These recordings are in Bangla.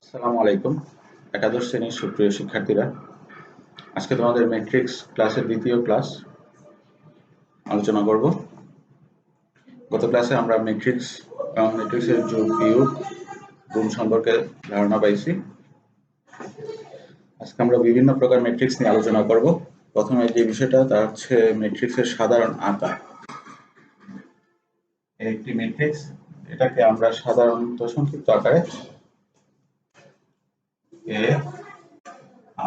আসসালামু আলাইকুম। একাদশ শ্রেণীর সুপ্রিয় শিক্ষার্থীরা, আজকে তোমাদের ম্যাট্রিক্স ক্লাসের দ্বিতীয় ক্লাস আলোচনা করব। গত ক্লাসে আমরা ম্যাট্রিক্স এবং ম্যাট্রিক্সের যোগ বিয়োগ গুণ সম্পর্কে ধারণা পাইছি। আজকে আমরা বিভিন্ন প্রকার ম্যাট্রিক্স নিয়ে আলোচনা করব। প্রথমে যে বিষয়টা তা হচ্ছে ম্যাট্রিক্সের সাধারণ আকার। একটি ম্যাট্রিক্স, এটাকে আমরা সাধারণত সংক্ষিপ্ত আকারে A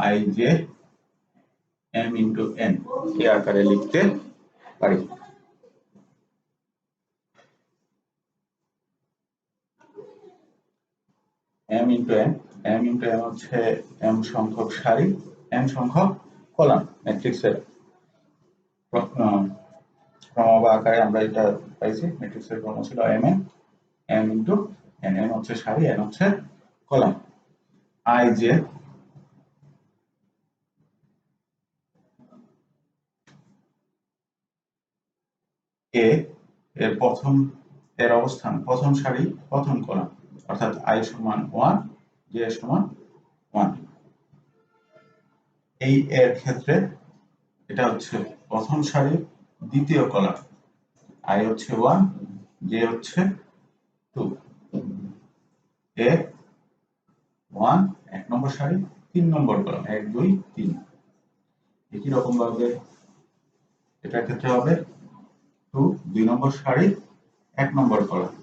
I J M into N এই আকারে লিখতে পারি। m into n, m into n হচ্ছে m সংখ্যক সারি, n সংখ্যক কলাম। ম্যাট্রিক্সের ক্রম বা আকারে আমরা এটা পাইছি। ম্যাট্রিক্সের ক্রম ছিল m ইন্টু n, m হচ্ছে সারি, n হচ্ছে কলাম। i যে a এর অবস্থান প্রথম সারি প্রথম কলাম, অর্থাৎ i সমান 1, j সমান 1। এই এর ক্ষেত্রে এটা হচ্ছে প্রথম সারির দ্বিতীয় কলাম, i হচ্ছে 1, j হচ্ছে 2, a 1 এক নম্বর সারি 3 নম্বর কলাম 1 2 3। একই রকম ভাবে এটার ক্ষেত্রে হবে 2 2 নম্বর সারি 1 নম্বর কলাম,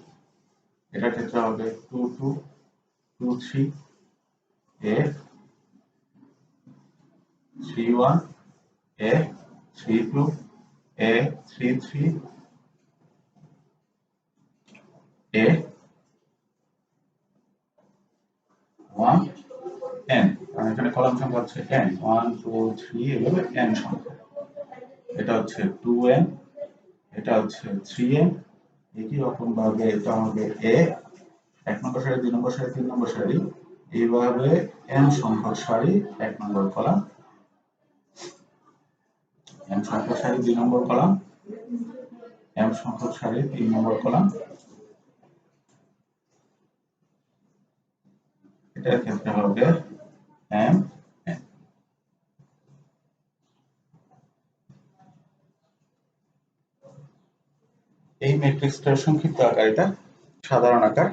এটার ক্ষেত্রে হবে 2 2 2 3, a 3 1, a 3 2, a 3 3, a 1 n, কারণ এখানে কলাম সংখ্যা হচ্ছে n, 1 2 3 এভাবে n সংখ্যা। এটা হচ্ছে 2n, এটা হচ্ছে 3n। একই রকম ভাবে এটা হবে a এক নম্বর সারি 2 নম্বর সারি 3 নম্বর সারি, এইভাবে n সংখ্যক সারি 1 নম্বর কলাম, m সংখ্যক সারি 2 নম্বর কলাম, m সংখ্যক সারি 3 নম্বর কলাম। এটার ক্ষেত্রে হবে m n। এই ম্যাট্রিক্সটার সংক্ষিপ্ত আকার এটা সাধারণ আকার।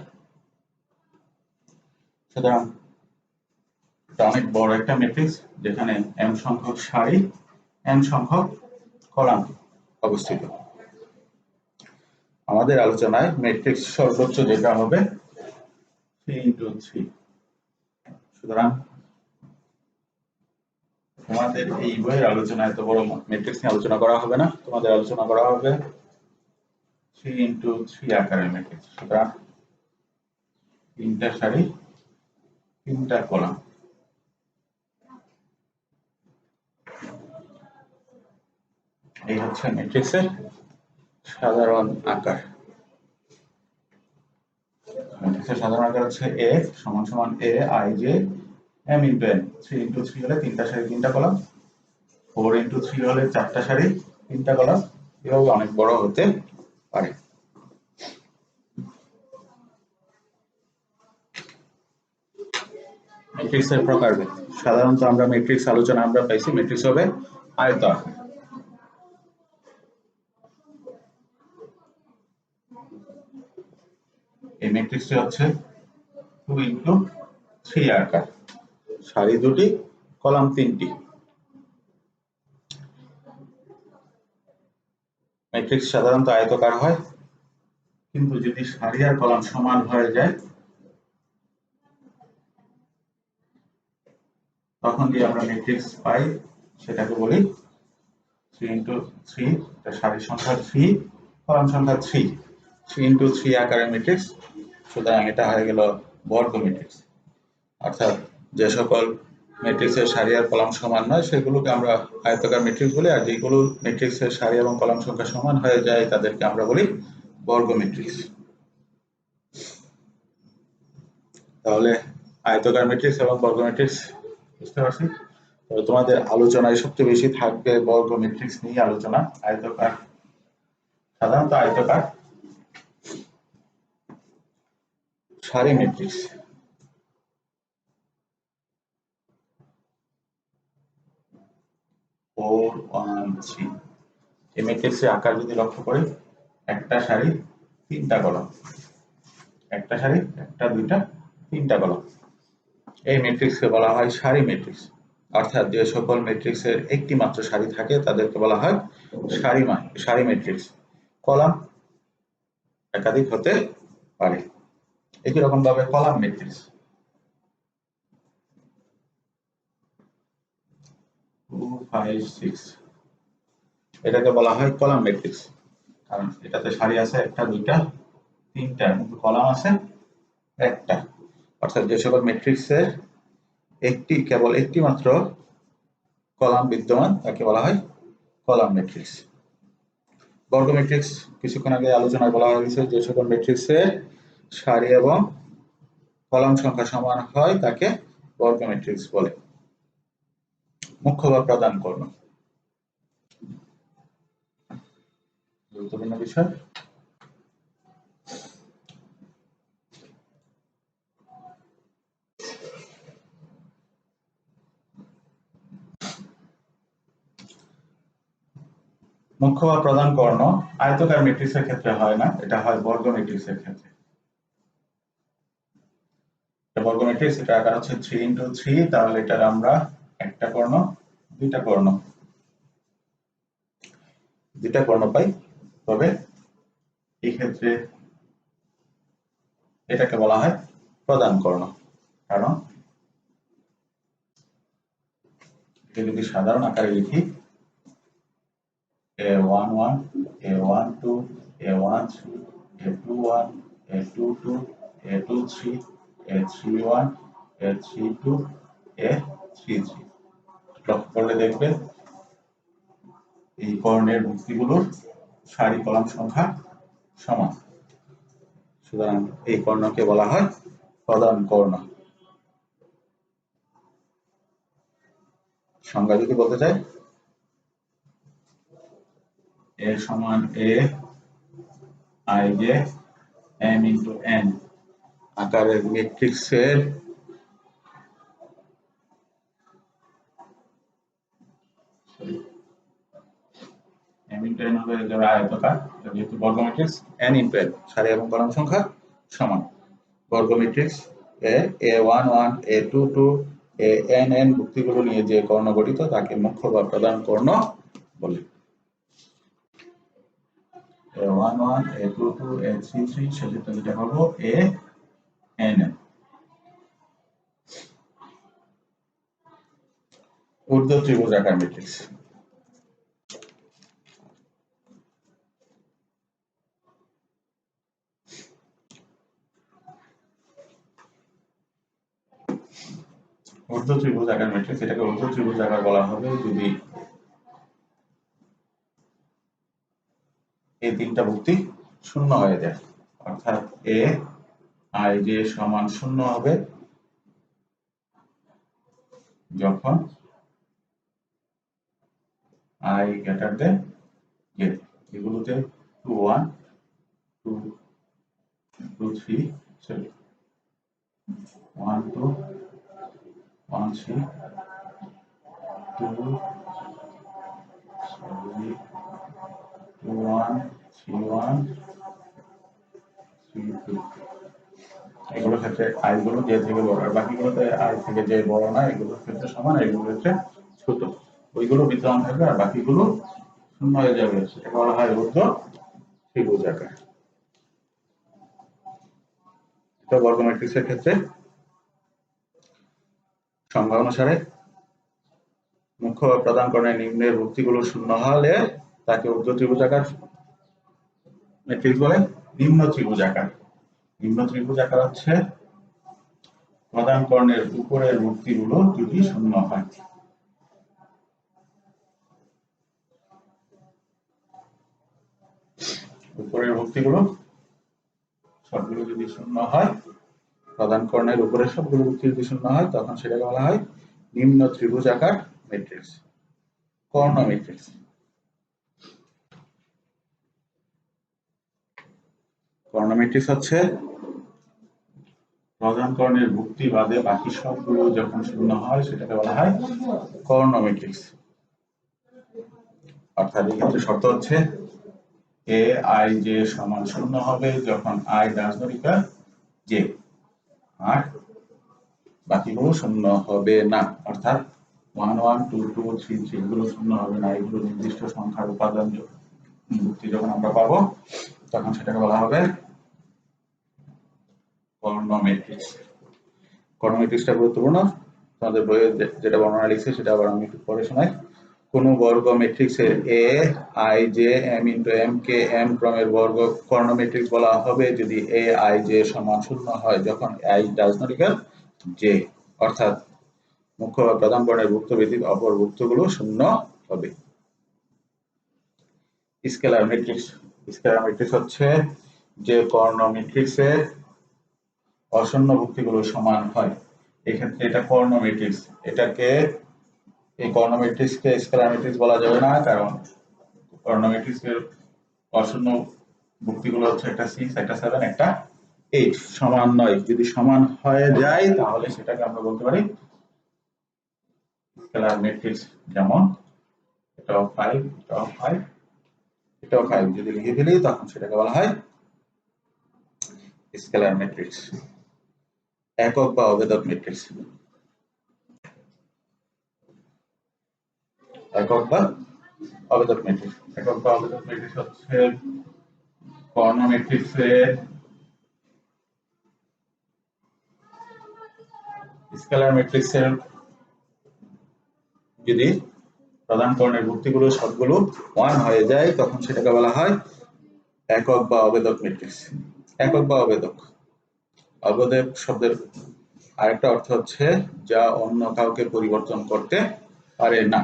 সুতরাং এটা অনেক বড় একটা ম্যাট্রিক্স যেখানে m সংখ্যক সারি n সংখ্যক কলাম অবস্থিত। আমাদের আলোচনায় ম্যাট্রিক্স সর্বোচ্চ যেটা হবে 3 ইন্টু 3। সুতরাং তোমাদের এই বইয়ের আলোচনায় এত বড় ম্যাট্রিক্স নিয়ে আলোচনা করা হবে না, তোমাদের আলোচনা করা হবে 3 ইন্টু 3 আকারের ম্যাট্রিক্স। সুতরাং তিনটা সারি তিনটা কলাম, এই হচ্ছে ম্যাট্রিক্সের সাধারণ আকার। ম্যাট্রিক্সের সাধারণ আকার হচ্ছে a সমান সমান a i j m into n। 3 into 3 হলে তিনটা সারি তিনটা কলাম, 4 ইন্টু 3 হলে চারটা সারি তিনটা কলাম। এভাবে অনেক বড় হতে পারে। ম্যাট্রিক্সের প্রকারভেদ। সাধারণত আমরা ম্যাট্রিক্স আলোচনা আমরা পাইছি ম্যাট্রিক্স হবে আয়তাকার। এই ম্যাট্রিক্সটি হচ্ছে 2 ইন্টু 3 আকার, সারি দুটি কলাম তিনটি। ম্যাট্রিক্স সাধারণত আয়তাকার হয়, কিন্তু যদি সারি আর কলাম সমান হয়ে যায় তখন যে আমরা ম্যাট্রিক্স পাই সেটাকে বলি 3 ইন্টু 3। এটা সারি সংখ্যা 3, কলাম সংখ্যা 3, 3 ইন্টু 3 আকারের ম্যাট্রিক্স। সুতরাং এটা হয়ে গেল বর্গ ম্যাট্রিক্স। অর্থাৎ যে সকল ম্যাট্রিক্সের সারি আর কলাম সমান নয় সেগুলোকে আমরা আয়তাকার ম্যাট্রিক্স বলি, আর যেগুলো ম্যাট্রিক্সের সারি এবং কলাম সংখ্যা সমান হয়ে যায় তাদেরকে আমরা বলি বর্গ ম্যাট্রিক্স। তাহলে আয়তাকার ম্যাট্রিক্স এবং বর্গ ম্যাট্রিক্স বুঝতে পারছি। তবে তোমাদের আলোচনায় সবচেয়ে বেশি থাকবে বর্গ ম্যাট্রিক্স নিয়ে আলোচনা। আয়তাকার, সাধারণত আয়তাকার সারি ম্যাট্রিক্স। 4 1 3। এই ম্যাট্রিক্সের আকার যদি লক্ষ্য করি, একটা সারি তিনটা কলাম, একটা সারি একটা দুইটা তিনটা কলাম, এই ম্যাট্রিক্সকে বলা হয় সারি ম্যাট্রিক্স। অর্থাৎ যে সকল ম্যাট্রিক্সের একটি মাত্র সারি থাকে তাদেরকে বলা হয় সারি ম্যাট্রিক্স। কলাম একাধিক হতে পারে। একই রকম ভাবে কলাম ম্যাট্রিক্স 2 5 6, এটাকে বলা হয় কলাম ম্যাট্রিক্স, কারণ এটাতে সারি আছে একটা দুইটা তিনটা, কিন্তু কলাম আছে একটা। অর্থাৎ যে সকল ম্যাট্রিক্সের কেবল একটি মাত্র কলাম বিদ্যমান তাকে বলা হয় কলাম ম্যাট্রিক্স। বর্গ ম্যাট্রিক্স কিছুক্ষণ আগে আলোচনায় বলা হয়েছে, যে সকল ম্যাট্রিক্সের সারি এবং কলাম সংখ্যা সমান হয় তাকে বর্গ ম্যাট্রিক্স বলে। মুখ্য বা প্রধান কর্ণ গুরুত্বপূর্ণ বিষয়। মুখ্য বা প্রধান কর্ণ আয়তাকার ম্যাট্রিক্সের ক্ষেত্রে হয় না, এটা হয় বর্গ ম্যাট্রিক্সের ক্ষেত্রে। বর্গ ম্যাট্রিক্স, এটা আকার হচ্ছে 3 × 3, তাহলে এটার আমরা একটা কর্ণ দুইটা কর্ণ পাই। তবে এই ক্ষেত্রে এটাকে বলা হয় প্রধান কর্ণ, কারণ যদি সাধারণ আকারে লিখি a11 a12 a13 a21 a22 a23 a31 a32 a33, লক্ষ্য করলে দেখবেন এই কর্ণের ভুক্তিগুলোর সারি কলাম সংখ্যা সমান। সুতরাং এই কর্ণকে বলা হয় প্রধান কর্ণ। সংজ্ঞা যদি বলতে চাই, এর সমান a i j m into n আকারের ম্যাট্রিক্সের m into n হবে যারা আয়তাকার, যেহেতু বর্গ ম্যাট্রিক্স n into n সারি এবং কলাম সংখ্যা সমান। বর্গ ম্যাট্রিক্স এ a11 a22 ann ভুক্তিগুলো নিয়ে যে কর্ণ গঠিত তাকে মুখ্য বা প্রধান কর্ণ বলে। a11 a22 a33 সেক্ষেত্রে যেটা হলো ann। ঊর্ধ্ব ত্রিভুজাকার ম্যাট্রিক্স ঊর্ধ্ব ত্রিভুজাকার ম্যাট্রিক্স, এটাকে ঊর্ধ্ব ত্রিভুজাকার বলা হবে যদি এই তিনটা ভুক্তি শূন্য হয়ে যায়। অর্থাৎ a i j সমান শূন্য হবে যখন i greater than j। এগুলোতে 2 1 2 2 3 সরি 1 2 1 3 2 3 2 1 3 1 3 2, এগুলোর ক্ষেত্রে i গুলো j থেকে বড়, আর বাকিগুলোতে i থেকে j বড় না, এগুলোর ক্ষেত্রে সমান, এগুলোর ক্ষেত্রে ছোট। ওইগুলো বিদ্যমান থাকবে আর বাকিগুলো শূন্য হয়ে যাবে, সেটাকে বলা হয় ঊর্ধ্ব ত্রিভুজাকার। এটা বর্গ ম্যাট্রিক্সের ক্ষেত্রে সংজ্ঞা অনুসারে মুখ্য বা প্রধান কর্ণের নিম্নের ভুক্তিগুলো শূন্য হলে তাকে ঊর্ধ্ব ত্রিভুজাকার ম্যাট্রিক্স বলে। নিম্ন ত্রিভুজাকার হচ্ছে প্রধান কর্ণের উপরের ভুক্তিগুলো যদি শূন্য হয়। উপরের ভুক্তিগুলো সবগুলো যদি শূন্য হয়, প্রধান কর্ণের উপরের সবগুলো ভুক্তি যদি শূন্য হয়, তখন সেটাকে বলা হয় নিম্ন ত্রিভুজাকার ম্যাট্রিক্স, কর্ণ ম্যাট্রিক্স। কর্ণ ম্যাট্রিক্স হচ্ছে প্রধান কর্ণের ভুক্তি বাদে বাকি সবগুলো যখন শূন্য হয় সেটাকে বলা হয় কর্ণ ম্যাট্রিক্স। অর্থাৎ এই ক্ষেত্রে শর্ত হচ্ছে এ আই জে সমান 0 হবে যখন i does not equal j, আর বাকিগুলো 0 হবে না। অর্থাৎ 1 1 2 2 3 3 এগুলো 0 হবে না। এগুলো নির্দিষ্ট সংখ্যার উপাদান যুক্তি যখন আমরা পাবো তখন সেটাকে বলা হবে কর্ণ ম্যাট্রিক্স। কর্ণ ম্যাট্রিক্সটা গুরুত্বপূর্ণ, তোমাদের বইয়ে যেটা বর্ণনা লিখছে সেটা আবার আমি একটু পরে শোনাই। কোন বর্গ ম্যাট্রিক্সের A I J M into M কে এম ক্রমের বর্গ কর্ণ ম্যাট্রিক্স বলা হবে যদি এ আই জে সমান 0 হয় যখন i does not equal J, অর্থাৎ মুখ্য বা প্রধান বর্ণের ভুক্ত ব্যতীত অপর ভুক্তগুলো 0 হবে। Scalar matrix. স্কেলার ম্যাট্রিক্স হচ্ছে যে কর্ণ ম্যাট্রিক্সের অশূন্য ভুক্তিগুলো সমান হয়। এক্ষেত্রে এটা কর্ণ ম্যাট্রিক্স। এটাকে এই কর্ণ ম্যাট্রিক্সকে স্কেলার ম্যাট্রিক্স বলা যাবে না, কারণ কর্ণ ম্যাট্রিক্সের অশূন্য ভুক্তিগুলো হচ্ছে একটা 6 একটা 7 একটা 8 সমান নয়। যদি সমান হয়ে যায় তাহলে সেটাকে আমরা বলতে পারি স্কেলার ম্যাট্রিক্স। যেমন এটাও 5 এটাও 5 এটাও 5 যদি লিখে ফেলি তখন সেটাকে বলা হয় স্কেলার ম্যাট্রিক্স। একক বা অভেদক ম্যাট্রিক্স। একক বা অভেদক ম্যাট্রিক্স। একক বা অভেদক ম্যাট্রিক্স হচ্ছে কর্ণ ম্যাট্রিক্সের স্কেলার ম্যাট্রিক্সের যদি প্রধান কর্ণের ভুক্তিগুলো সবগুলো 1 হয়ে যায় তখন সেটাকে বলা হয় একক বা অভেদক ম্যাট্রিক্স। একক বা অভেদক। অভেদক শব্দের আরেকটা অর্থ হচ্ছে যা অন্য কাউকে পরিবর্তন করতে পারে না।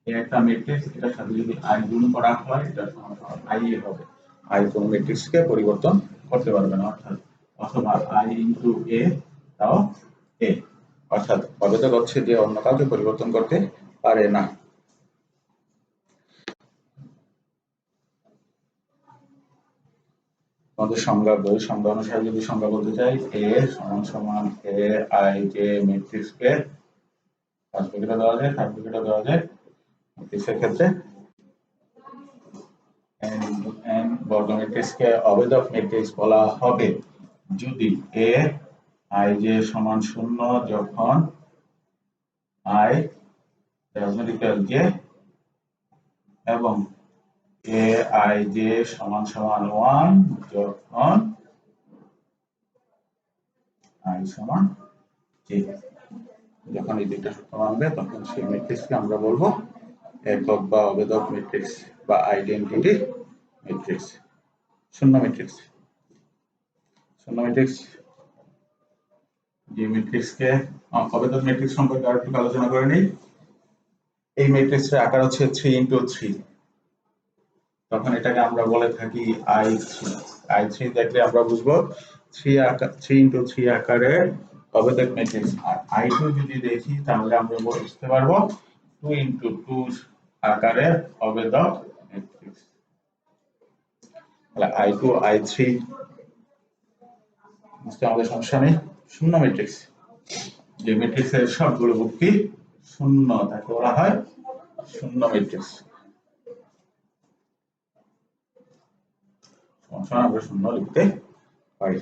একটা ম্যাট্রিক্স, এটার সাথে যদি আই গুণ করা হয় এটা আই হবে। আই কোন ম্যাট্রিক্সকে পরিবর্তন করতে পারবে না, অর্থাৎ অথবা আই ইনটু এ তাও এ, অর্থাৎ অভেদক হচ্ছে যে অন্য কাউকে পরিবর্তন করতে পারে না। আমাদের সংজ্ঞা বই সংজ্ঞা অনুসারে যদি সংজ্ঞা বলতে চাই, এ সমান সমান এ আই জে ম্যাট্রিক্সকে ফার্স্ট ব্র্যাকেটে দেওয়া যায়, থার্ড ব্র্যাকেটে দেওয়া যায় ম্যাট্রিক্সের ক্ষেত্রে n বর্গ ম্যাট্রিক্সকে অভেদক ম্যাট্রিক্স বলা হবে যদি এ আই জে সমান 0 যখন i does not equal J এবং এ আই জে সমান সমান 1 যখন আই সমান জে। যখন এই দুইটা শর্ত মানবে তখন সেই ম্যাট্রিক্সকে আমরা বলবো একক বা অভেদক ম্যাট্রিক্স বা আইডেন্টিটি ম্যাট্রিক্স। শূন্য ম্যাট্রিক্স। শূন্য ম্যাট্রিক্স যে ম্যাট্রিক্সকে অভেদক ম্যাট্রিক্স সম্পর্কে আরেকটু আলোচনা করে নেই। এই ম্যাট্রিক্সের আকার হচ্ছে 3x3, তখন এটাকে আমরা বলে থাকি I3। I3 দেখলে আমরা বুঝবো 3x3 আকারে অভেদক ম্যাট্রিক্স। আর I2 যদি দেখি তাহলে আমরা বুঝতে পারবো 2x2 আকারে অভেদক ম্যাট্রিক্স। তাহলে I2 I3 বুঝতে আমাদের সমস্যা নেই। শূন্য ম্যাট্রিক্স, যে ম্যাট্রিক্সের সবগুলো ভুক্তি 0 তাকে বলা হয় শূন্য ম্যাট্রিক্স। আমরা 0 লিখতে পারি।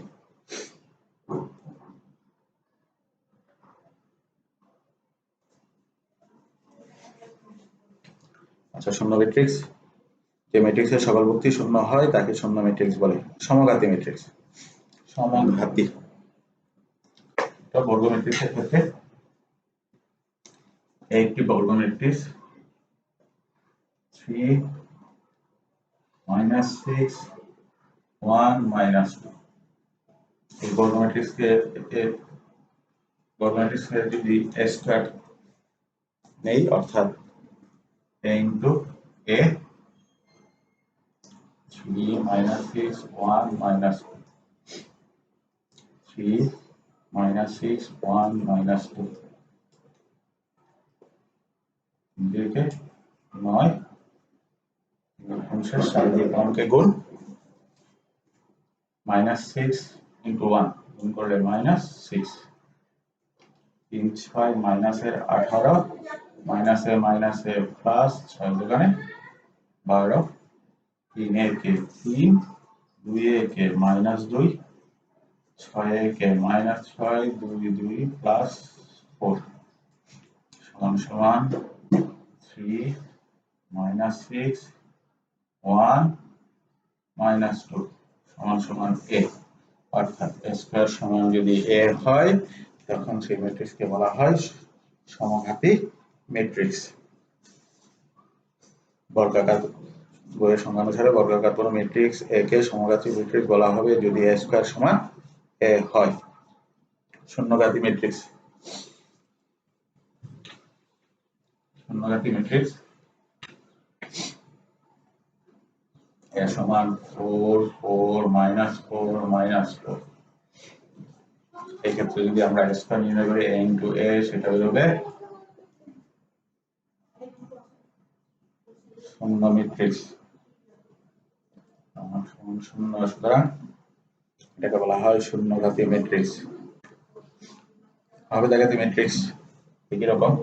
আচ্ছা, শূন্য ম্যাট্রিক্স, যে ম্যাট্রিক্সের সকল ভুক্তি 0 হয় তাকে শূন্য ম্যাট্রিক্স বলে। সমঘাতী ম্যাট্রিক্স। সমঘাতী এটা বর্গ ম্যাট্রিক্সের ক্ষেত্রে একটি বর্গ ম্যাট্রিক্স 3 -6 1 -2। এই বর্গ ম্যাট্রিক্সকে যদি a স্কয়ার নেই, অর্থাৎ a ইনটু a 3 -6 1 -2 3 -6 1 -2 দিকে 9 অংশের সার্বিক অঙ্কে গুণ -6 ইনটু 1 গুণ করলে -6 3 6 মাইনাসের 18 মাইনাস এ প্লাস 6 দোকানে 12, 3 একে 3, 2 একে -2, 6 একে -6, 2 2 প্লাস 4 সমান সমান 3 -6 1 -2 সমান সমান a। অর্থাৎ a স্কয়ার সমান যদি a হয় তখন সেই ম্যাট্রিক্সকে বলা হয় সমঘাতী ম্যাট্রিক্স। বর্গাকার বইয়ের সংজ্ঞা অনুসারে বর্গাকার কোনো ম্যাট্রিক্স a কে সমঘাতী ম্যাট্রিক্স বলা হবে যদি a স্কয়ার সমান a হয়। শূন্যঘাতী ম্যাট্রিক্স a সমান 4 4 -4 -4 এই ক্ষেত্রে যদি আমরা a স্কয়ার নির্ণয় করি a into a সেটা হবে শূন্য ম্যাট্রিক্স শূন্য, সুতরাং এটাকে বলা হয় শূন্যঘাতী ম্যাট্রিক্স। অবেদাঘাতী ম্যাট্রিক্স একই রকম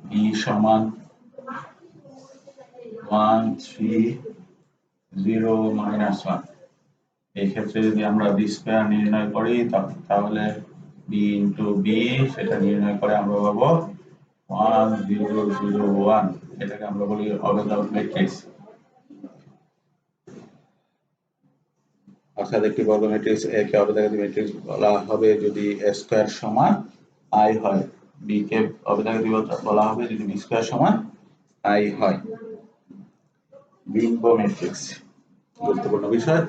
b সমান 1 3 0 -1 এই ক্ষেত্রে যদি আমরা b স্কয়ার নির্ণয় করি তাহলে b into b সেটা নির্ণয় করে আমরা পাবো 1 0 0 1 এটাকে আমরা বলি অবেদাঘাতী ম্যাট্রিক্স। অর্থাৎ একটি বর্গ ম্যাট্রিক্স a কে অবেদাঘাতী ম্যাট্রিক্স বলা হবে যদি a স্কয়ার সমান i হয়, b কে অবেদাঘাতী বলা হবে যদি b স্কয়ার সমান i হয়। বিম্ব ম্যাট্রিক্স গুরুত্বপূর্ণ বিষয়।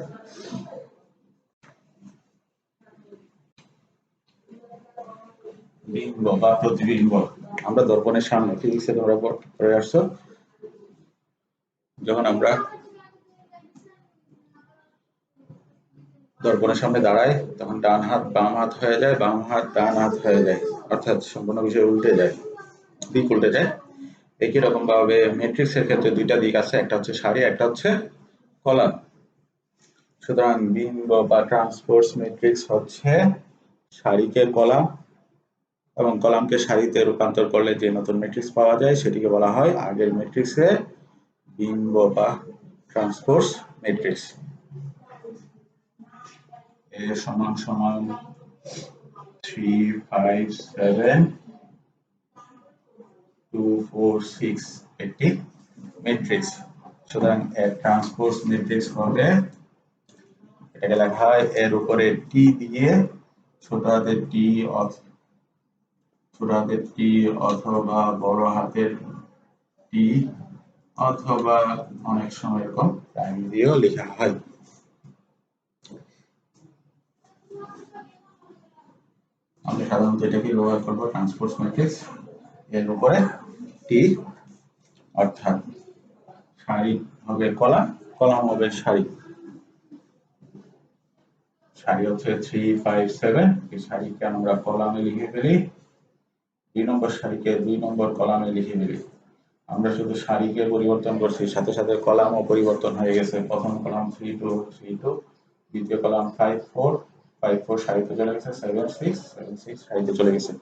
বিম্ব বা প্রতিবিম্ব আমরা দর্পণের সামনে ফিজিক্সে তোমরা পড়ে আসছো, যখন আমরা দর্পণের সামনে দাঁড়াই তখন ডান হাত বাম হাত হয়ে যায়, বাম হাত ডান হাত হয়ে যায়, অর্থাৎ সম্পূর্ণ বিষয় উল্টে যায়, দিক উল্টে যায়। একই রকম ভাবে ম্যাট্রিক্সের ক্ষেত্রে দুইটা দিক আছে, একটা হচ্ছে সারি একটা হচ্ছে কলাম। সুতরাং বিম্ব বা ট্রান্সপোজ ম্যাট্রিক্স হচ্ছে সারিকে কলাম এবং কলামকে সারিতে রূপান্তর করলে যে নতুন ম্যাট্রিক্স পাওয়া যায় সেটিকে বলা হয় আগের ম্যাট্রিক্সে বিম্ব বা ট্রান্সপোজ ম্যাট্রিক্স। a সমান সমান 3 5 7 2 4 6 একটি ম্যাট্রিক্স। সুতরাং এর ট্রান্সপোজ ম্যাট্রিক্স হবে, এটাকে লেখা হয় এর উপরে টি দিয়ে ছোট হাতের টি অথবা বড় হাতের টি অথবা অনেক সময় এরকম প্রাইম দিয়েও লেখা হয়। আমরা সাধারণত এটাকে ব্যবহার করব ট্রান্সপোজ ম্যাট্রিক্স এর উপরে টি, অর্থাৎ সারি হবে কলাম, কলাম হবে সারি। সারি হচ্ছে 3 5 7, এই সারিকে আমরা কলামে লিখে ফেলি, 2 নম্বর সারিকে 2 নম্বর কলামে লিখে ফেলি। আমরা শুধু সারিকে পরিবর্তন করছি, সাথে সাথে কলামও পরিবর্তন হয়ে গেছে। প্রথম কলাম 3 2 3 2, দ্বিতীয় কলাম 5 4 5 4 সারিতে চলে গেছে, 7 6 7 6 সারিতে চলে গেছে।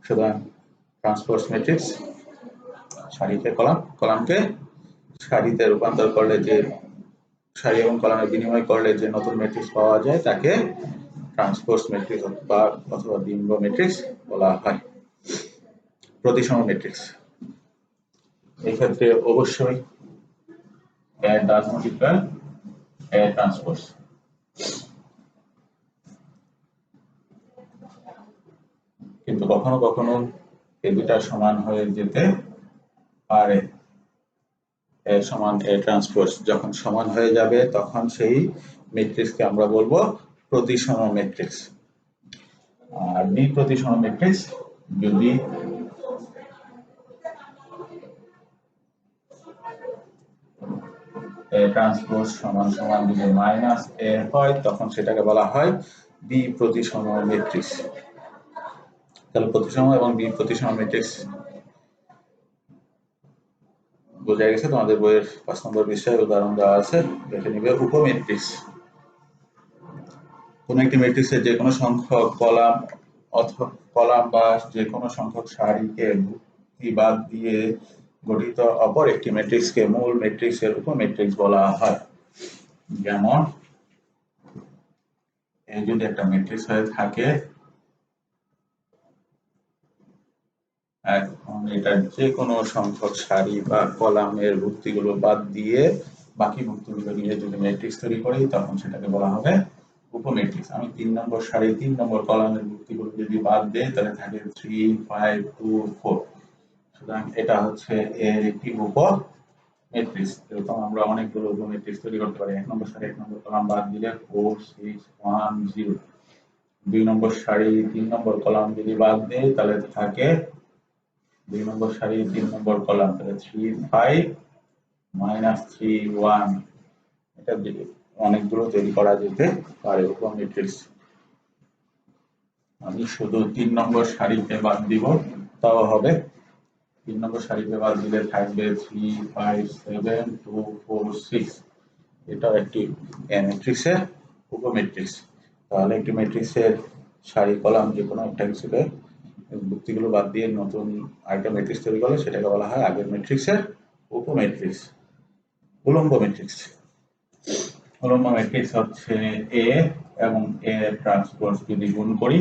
সুতরাং ট্রান্সপোজ ম্যাট্রিক্স সারিকে কলাম, কলামকে সারিতে রূপান্তর করলে যে সারি এবং কলামের বিনিময় করলে যে নতুন ম্যাট্রিক্স পাওয়া যায় তাকে ট্রান্সপোজ ম্যাট্রিক্স অথবা বিম্ব ম্যাট্রিক্স বলা হয়। প্রতিসম ম্যাট্রিক্স এই ক্ষেত্রে অবশ্যই a does not equal a transpose। কিন্তু কখনো কখনো এই দুটা সমান হয়ে যেতে পারে। a সমান a ট্রান্সপোজ যখন সমান হয়ে যাবে তখন সেই ম্যাট্রিক্সকে আমরা বলবো প্রতিসম ম্যাট্রিক্স। আর বি প্রতিসম ম্যাট্রিক্স যদি a ট্রান্সপোজ সমান সমান যদি মাইনাস a হয় তখন সেটাকে বলা হয় বি প্রতিসম ম্যাট্রিক্স। তাহলে প্রতিসম এবং বি প্রতিসম ম্যাট্রিক্স বোঝা গেছে। তোমাদের বইয়ের 5 নম্বর বিষয়ে উদাহরণ দেওয়া আছে, দেখে নিবে। উপম্যাট্রিক্স কোন একটি ম্যাট্রিক্সের যে কোনো সংখ্যক কলাম অথবা কলাম বা যে কোনো সংখ্যক সারিকে ভুক্তি বাদ দিয়ে গঠিত অপর একটি ম্যাট্রিক্সকে মূল ম্যাট্রিক্সের উপম্যাট্রিক্স বলা হয়। যেমন এই যদি একটা ম্যাট্রিক্স হয়ে থাকে, এখন এটা যে কোনো সংখ্যক সারি বা কলামের ভুক্তিগুলো বাদ দিয়ে বাকি ভুক্তিগুলো নিয়ে যদি ম্যাট্রিক্স তৈরি করি তখন সেটাকে বলা হবে উপম্যাট্রিক্স। আমি 3 নম্বর সারি 3 নম্বর কলামের ভুক্তিগুলো যদি বাদ দেই তাহলে থাকে 3 5 2 4। সুতরাং এটা হচ্ছে এর একটি উপম্যাট্রিক্স। এরকম আমরা অনেকগুলো উপম্যাট্রিক্স তৈরি করতে পারি। 1 নম্বর সারি 1 নম্বর কলাম বাদ দিলে 4 6 1 0। 2 নম্বর সারি 3 নম্বর কলাম যদি বাদ দেই তাহলে থাকে 2 নম্বর সারি 3 নম্বর কলাম, তাহলে 3 5 -3 1। এটা অনেকগুলো তৈরি করা যেতে পারে উপম্যাট্রিক্স। আমি শুধু 3 নম্বর সারিতে বাদ দিব তাও হবে। 3 নম্বর সারিতে বাদ দিলে থাকবে 3 5 7 2 4 6। এটা একটি ম্যাট্রিক্সের উপম্যাট্রিক্স। তাহলে একটি ম্যাট্রিক্সের সারি কলাম যে কোনো একটা কিছুকে ভুক্তিগুলো বাদ দিয়ে নতুন আরেকটা ম্যাট্রিক্স তৈরি করলে সেটাকে বলা হয় আগের ম্যাট্রিক্সের উপম্যাট্রিক্স। উলম্ব ম্যাট্রিক্স। উলম্ব ম্যাট্রিক্স হচ্ছে এ এবং এ ট্রান্সপোজ যদি গুণ করি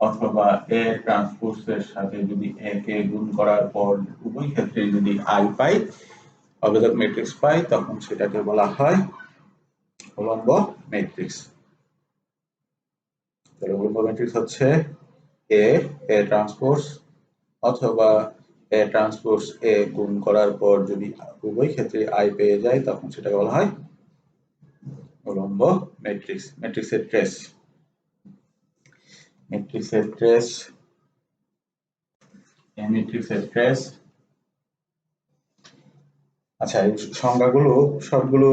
অথবা এ ট্রান্সপোজ এর সাথে যদি এ কে গুণ করার পর উভয় ক্ষেত্রে যদি আই পাই, অবেদক ম্যাট্রিক্স পাই, তখন সেটাকে বলা হয় উলম্ব ম্যাট্রিক্স। তাহলে উলম্ব ম্যাট্রিক্স হচ্ছে এ ট্রান্সপোজ অথবা এ ট্রান্সপোজ এ গুণ করার পর যদি উভয় ক্ষেত্রে আই পেয়ে যায় তখন সেটাকে বলা হয় উলম্ব ম্যাট্রিক্স। ম্যাট্রিক্সের ট্রেস। ম্যাট্রিক্সের ট্রেস। ম্যাট্রিক্সের ট্রেস। আচ্ছা, এই সংজ্ঞাগুলো সবগুলো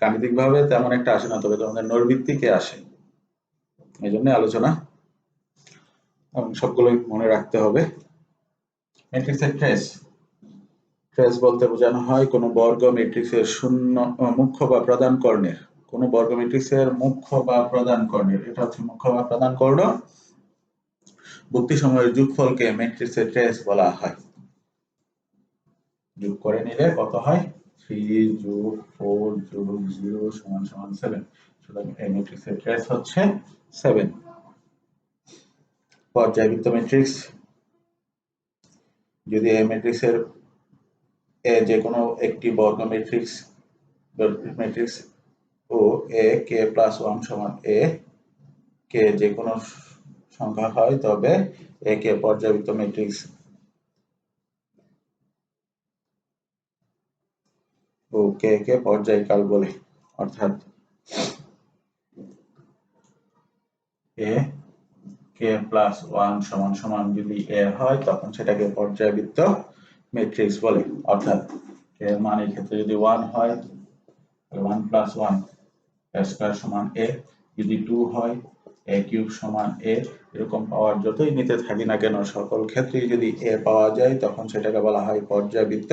গাণিতিকভাবে তেমন একটা আসে না, তবে তোমাদের নৈর্বৃত্তিকে আসে, এই জন্য আলোচনা, এবং সবগুলোই মনে রাখতে হবে। ম্যাট্রিক্সের ট্রেস। ট্রেস বলতে বোঝানো হয় কোনো বর্গ ম্যাট্রিক্সের শূন্য মুখ্য বা প্রধান কর্ণের, কোনো বর্গ ম্যাট্রিক্সের মুখ্য বা প্রধান কর্ণের, এটা হচ্ছে মুখ্য বা প্রধান কর্ণ, ভুক্তি সময়ের যোগফলকে ম্যাট্রিক্সের ট্রেস বলা হয়। যোগ করে নিলে কত হয়? 3 যোগ 4 যোগ 0 সমান সমান 7। সুতরাং এই ম্যাট্রিক্সের ট্রেস হচ্ছে 7। পর্যায়বৃত্ত ম্যাট্রিক্স। যদি এই ম্যাট্রিক্সের যে কোনো একটি বর্গ ম্যাট্রিক্স ও এ কে প্লাস 1 সমান এ কে যে কোনো সংখ্যা হয় তবে এ কে পর্যায়বৃত্ত ম্যাট্রিক্স ও কে কে পর্যায়কাল বলে। অর্থাৎ এ কে প্লাস 1 সমান সমান যদি এ হয় তখন সেটাকে পর্যায়বৃত্ত ম্যাট্রিক্স বলে। অর্থাৎ এর মান এই ক্ষেত্রে যদি 1 হয় 1 প্লাস 1 স্কয়ার সমান এ, যদি 2 হয় এ কিউব সমান এ, এরকম পাওয়ার যতই নিতে থাকি না কেন সকল ক্ষেত্রেই যদি এ পাওয়া যায় তখন সেটাকে বলা হয় পর্যায়বৃত্ত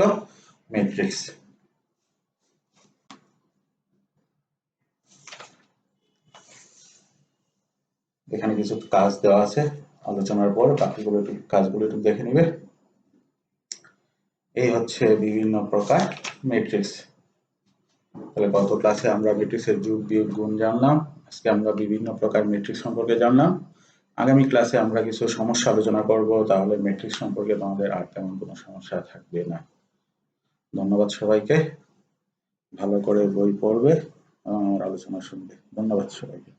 ম্যাট্রিক্স। এখানে কিছু কাজ দেওয়া আছে আলোচনার পর, বাকিগুলো একটু কাজগুলো একটু দেখে নিবে। এই হচ্ছে বিভিন্ন প্রকার ম্যাট্রিক্স। তাহলে গত ক্লাসে আমরা ম্যাট্রিক্সের যোগ বিয়োগ গুণ জানলাম, আজকে আমরা বিভিন্ন প্রকার ম্যাট্রিক্স সম্পর্কে জানলাম। আগামী ক্লাসে আমরা কিছু সমস্যা আলোচনা করব, তাহলে ম্যাট্রিক্স সম্পর্কে তোমাদের আর তেমন কোনো সমস্যা থাকবে না। ধন্যবাদ সবাইকে। ভালো করে বই পড়বে এবং আমার আলোচনা শুনবে। ধন্যবাদ সবাইকে।